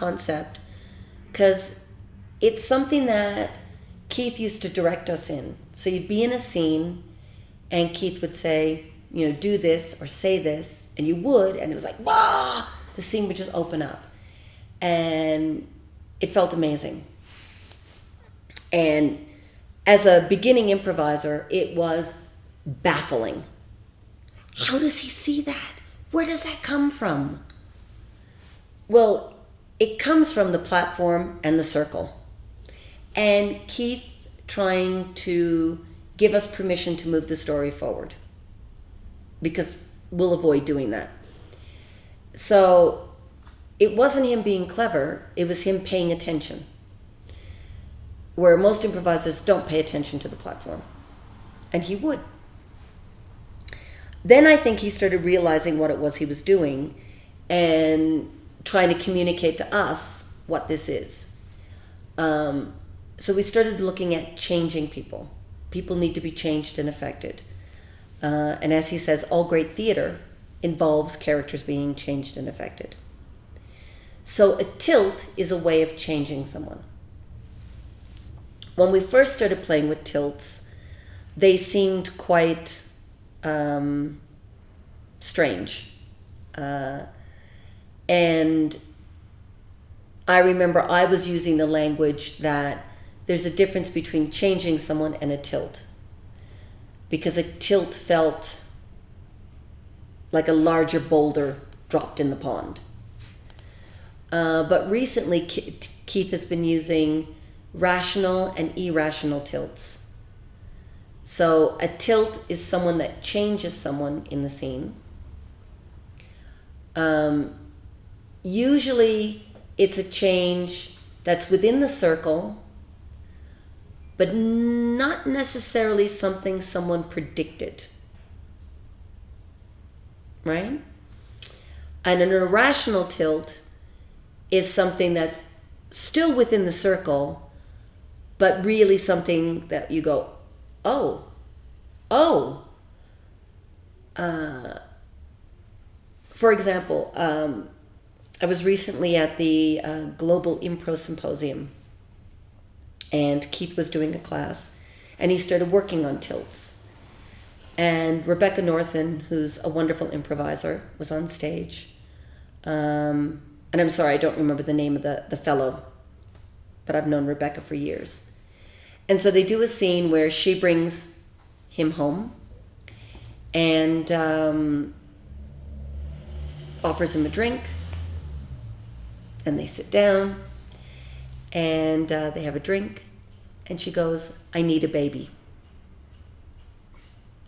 concept because it's something that Keith used to direct us in. So you'd be in a scene and Keith would say, do this or say this, and you would, and it was like, wah! The scene would just open up. And it felt amazing. And as a beginning improviser, it was baffling. How does he see that? Where does that come from? Well, it comes from the platform and the circle. And Keith trying to give us permission to move the story forward, because we'll avoid doing that. So it wasn't him being clever, it was him paying attention. Where most improvisers don't pay attention to the platform. And he would. Then I think he started realizing what it was he was doing and trying to communicate to us what this is. So we started looking at changing people. People need to be changed and affected. And as he says, all great theater involves characters being changed and affected. So a tilt is a way of changing someone. When we first started playing with tilts, they seemed quite strange. And I remember I was using the language that there's a difference between changing someone and a tilt. Because a tilt felt like a larger boulder dropped in the pond. But recently, Keith has been using rational and irrational tilts. So a tilt is someone that changes someone in the scene. Usually it's a change that's within the circle, but not necessarily something someone predicted. Right? And an irrational tilt is something that's still within the circle, but really something that you go, oh. For example, I was recently at the Global Impro Symposium, and Keith was doing a class, and he started working on tilts. And Rebecca Northen, who's a wonderful improviser, was on stage. And I'm sorry, I don't remember the name of the fellow, but I've known Rebecca for years. And so they do a scene where she brings him home and offers him a drink, and they sit down and they have a drink, and she goes, I need a baby.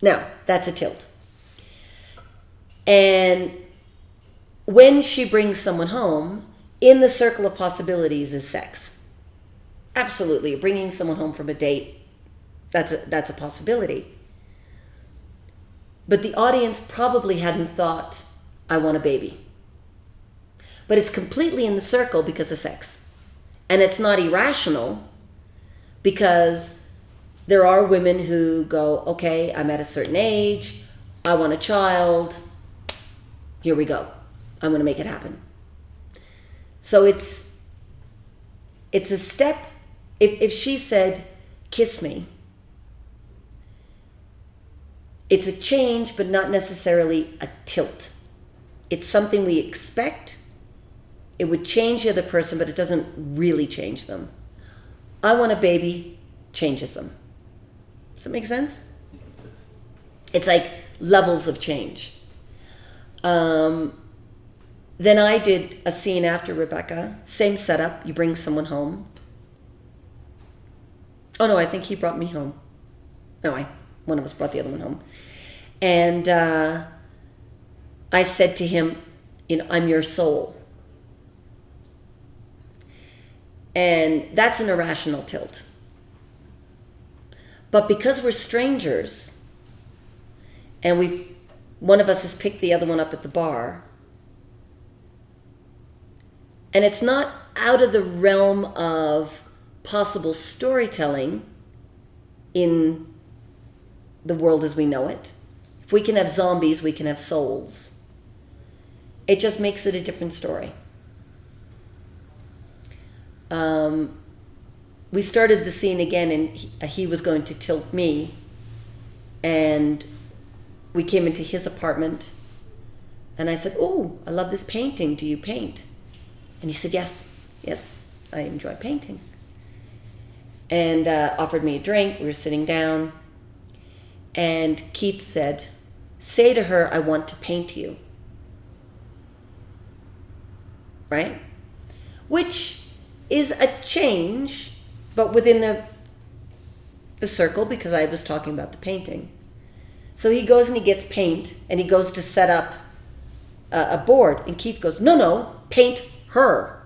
Now, that's a tilt. And when she brings someone home, in the circle of possibilities is sex. Absolutely, bringing someone home from a date, that's a possibility. But the audience probably hadn't thought, I want a baby. But it's completely in the circle because of sex. And it's not irrational because there are women who go, okay, I'm at a certain age, I want a child, here we go, I'm going to make it happen. So it's a step. If she said, kiss me, it's a change, but not necessarily a tilt. It's something we expect. It would change the other person, but it doesn't really change them. I want a baby changes them. Does that make sense? It's like levels of change. Then I did a scene after Rebecca. Same setup. You bring someone home. Oh no, I think he brought me home. No, one of us brought the other one home. And I said to him, I'm your soul. And that's an irrational tilt. But because we're strangers, and one of us has picked the other one up at the bar, and it's not out of the realm of possible storytelling in the world as we know it. If we can have zombies, we can have souls. It just makes it a different story. we started the scene again, and he was going to tilt me, and we came into his apartment, and I said, "Oh, I love this painting. Do you paint?" And he said, yes, I enjoy painting. And offered me a drink. We were sitting down, and Keith said, "Say to her, I want to paint you." Right? Which is a change, but within the circle, because I was talking about the painting. So he goes and he gets paint, and he goes to set up a board, and Keith goes, no, paint her.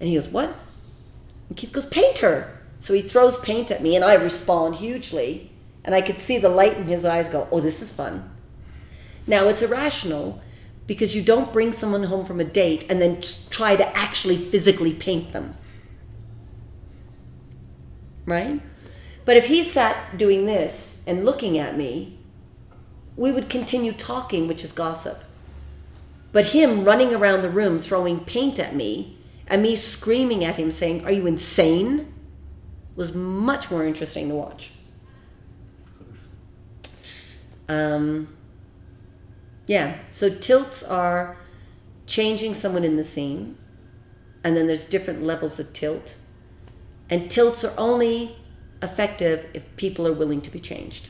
And he goes, what? And Keith goes, paint her. So he throws paint at me, and I respond hugely, and I could see the light in his eyes go, oh, this is fun. Now, it's irrational, because you don't bring someone home from a date and then try to actually physically paint them. Right? But if he sat doing this and looking at me, we would continue talking, which is gossip. But him running around the room throwing paint at me and me screaming at him saying, "Are you insane?" was much more interesting to watch. Yeah, so tilts are changing someone in the scene, and then there's different levels of tilt. And tilts are only effective if people are willing to be changed.